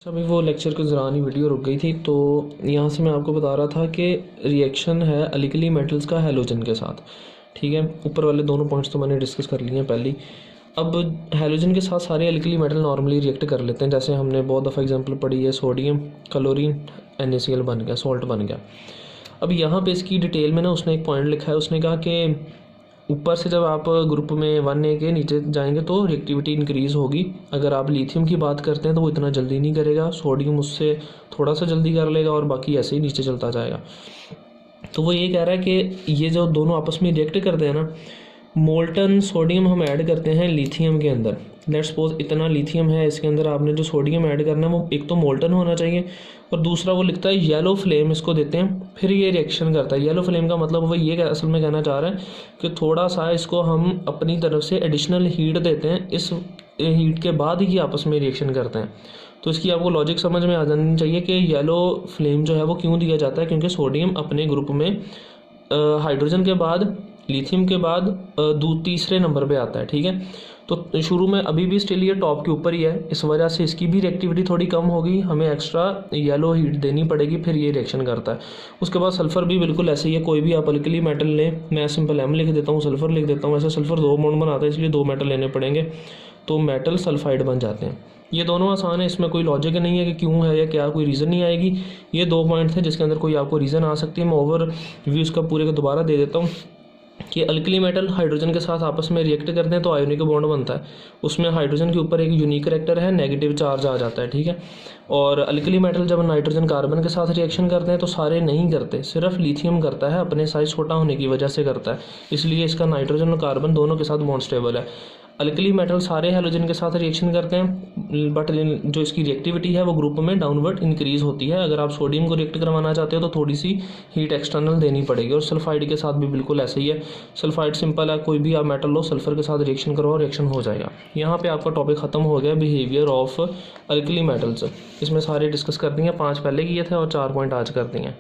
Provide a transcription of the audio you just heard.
अभी वो लेक्चर के दौरान ही वीडियो रुक गई थी, तो यहाँ से मैं आपको बता रहा था कि रिएक्शन है अल्कली मेटल्स का हैलोजन के साथ। ठीक है, ऊपर वाले दोनों पॉइंट्स तो मैंने डिस्कस कर लिए हैं पहले ही। अब हैलोजन के साथ सारे अल्कली मेटल नॉर्मली रिएक्ट कर लेते हैं, जैसे हमने बहुत दफ़ा एग्जांपल पढ़ी है, सोडियम क्लोरीन NaCl बन गया, सॉल्ट बन गया। अब यहाँ पे इसकी डिटेल में ना उसने एक पॉइंट लिखा है, उसने कहा कि ऊपर से जब आप ग्रुप में 1A के नीचे जाएंगे तो रिएक्टिविटी इंक्रीज़ होगी। अगर आप लिथियम की बात करते हैं तो वो इतना जल्दी नहीं करेगा, सोडियम उससे थोड़ा सा जल्दी कर लेगा और बाकी ऐसे ही नीचे चलता जाएगा। तो वो ये कह रहा है कि ये जो दोनों आपस में रिएक्ट करते हैं ना, मोल्टन सोडियम हम ऐड करते हैं लिथियम के अंदर। लेट्स सपोज इतना लिथियम है, इसके अंदर आपने जो सोडियम ऐड करना है वो एक तो मोल्टन होना चाहिए और दूसरा वो लिखता है येलो फ्लेम, इसको देते हैं, फिर ये रिएक्शन करता है। येलो फ्लेम का मतलब वो ये असल में कहना चाह रहा है कि थोड़ा सा इसको हम अपनी तरफ से एडिशनल हीट देते हैं, इस हीट के बाद ही आपस में रिएक्शन करते हैं। तो इसकी आपको लॉजिक समझ में आ जानी चाहिए कि येलो फ्लेम जो है वो क्यों दिया जाता है, क्योंकि सोडियम अपने ग्रुप में हाइड्रोजन के बाद, लिथियम के बाद तीसरे नंबर पे आता है। ठीक है, तो शुरू में अभी भी स्टिल ये टॉप के ऊपर ही है, इस वजह से इसकी भी रिएक्टिविटी थोड़ी कम होगी, हमें एक्स्ट्रा येलो हीट देनी पड़ेगी, फिर ये रिएक्शन करता है। उसके बाद सल्फ़र भी बिल्कुल ऐसे ही है, कोई भी आप अल्कली मेटल लें, मैं सिंपल M लिख देता हूँ, सल्फ़र लिख देता हूँ, ऐसे सल्फ़र 2 बॉन्ड बनाता है, इसलिए 2 मेटल लेने पड़ेंगे, तो मेटल सल्फाइड बन जाते हैं। ये दोनों आसान है, इसमें कोई लॉजिक नहीं है कि क्यों है या क्या, कोई रीज़न नहीं आएगी। ये 2 पॉइंट थे जिसके अंदर कोई आपको रीज़न आ सकती है। मैं ओवर व्यू इसका पूरे का दोबारा दे देता हूँ कि अल्कली मेटल हाइड्रोजन के साथ आपस में रिएक्ट करते हैं तो आयोनिक बॉन्ड बनता है, उसमें हाइड्रोजन के ऊपर एक यूनिक करेक्टर है, नेगेटिव चार्ज आ जाता है। ठीक है, और अल्कली मेटल जब नाइट्रोजन कार्बन के साथ रिएक्शन करते हैं तो सारे नहीं करते, सिर्फ लिथियम करता है, अपने साइज छोटा होने की वजह से करता है, इसलिए इसका नाइट्रोजन और कार्बन दोनों के साथ बॉन्ड स्टेबल है। अल्कली मेटल सारे हैलोजन के साथ रिएक्शन करते हैं, बट जो इसकी रिएक्टिविटी है वो ग्रुप में डाउनवर्ड इंक्रीज़ होती है। अगर आप सोडियम को रिएक्ट करवाना चाहते हो तो थोड़ी सी हीट एक्सटर्नल देनी पड़ेगी, और सल्फाइड के साथ भी बिल्कुल ऐसे ही है। सल्फाइड सिंपल है, कोई भी आप मेटल लो, सल्फर के साथ रिएक्शन करो, रिएक्शन हो जाएगा। यहाँ पे आपका टॉपिक ख़त्म हो गया, बिहेवियर ऑफ अल्कली मेटल्स। इसमें सारे डिस्कस कर दिए, 5 पहले किए थे और 4 पॉइंट आज कर दिए हैं।